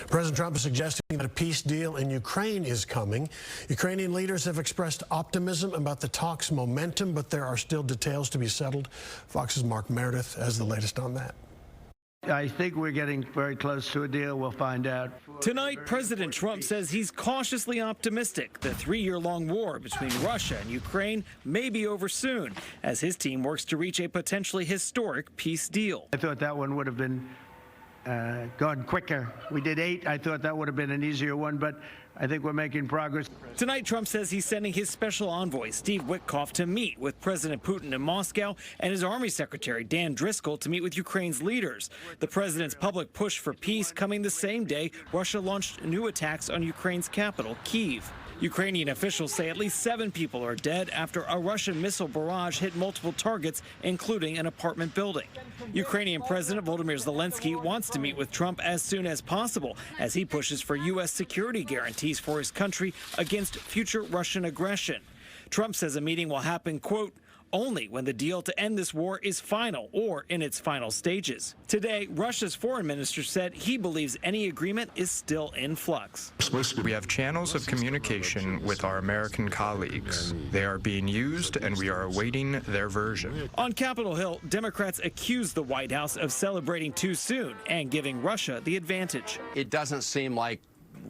President Trump is suggesting that a peace deal in Ukraine is coming. Ukrainian leaders have expressed optimism about the talks' momentum, but there are still details to be settled. Fox's Mark Meredith has the latest on that. I think we're getting very close to a deal. We'll find out. Tonight, President Trump says he's cautiously optimistic the 3-year-long war between Russia and Ukraine may be over soon, as his team works to reach a potentially historic peace deal. I thought that one would have been gone quicker. We did 8. I thought that would have been an easier one, but I think we're making progress. Tonight, Trump says he's sending his special envoy, Steve Witkoff, to meet with President Putin in Moscow and his Army Secretary, Dan Driscoll, to meet with Ukraine's leaders. The president's public push for peace coming the same day Russia launched new attacks on Ukraine's capital, Kyiv. Ukrainian officials say at least 7 people are dead after a Russian missile barrage hit multiple targets, including an apartment building. Ukrainian President Volodymyr Zelensky wants to meet with Trump as soon as possible as he pushes for U.S. security guarantees for his country against future Russian aggression. Trump says a meeting will happen, quote, only when the deal to end this war is final or in its final stages. Today, Russia's foreign minister said he believes any agreement is still in flux. We have channels of communication with our American colleagues. They are being used, and we are awaiting their version. On Capitol Hill, Democrats accuse the White House of celebrating too soon and giving Russia the advantage. It doesn't seem like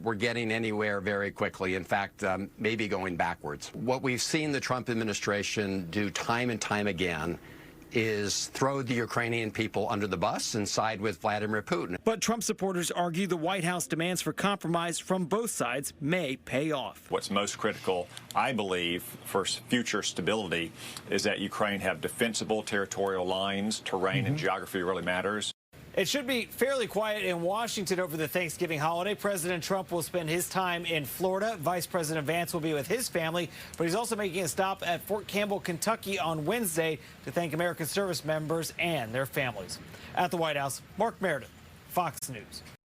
we're getting anywhere very quickly. In fact, maybe going backwards. What we've seen the Trump administration do time and time again is throw the Ukrainian people under the bus and side with Vladimir Putin. But Trump supporters argue the White House demands for compromise from both sides may pay off. What's most critical, I believe, for future stability is that Ukraine have defensible territorial lines. Terrain and geography really matters. It should be fairly quiet in Washington over the Thanksgiving holiday. President Trump will spend his time in Florida. Vice President Vance will be with his family, but he's also making a stop at Fort Campbell, Kentucky on Wednesday to thank American service members and their families. At the White House, Mark Meredith, Fox News.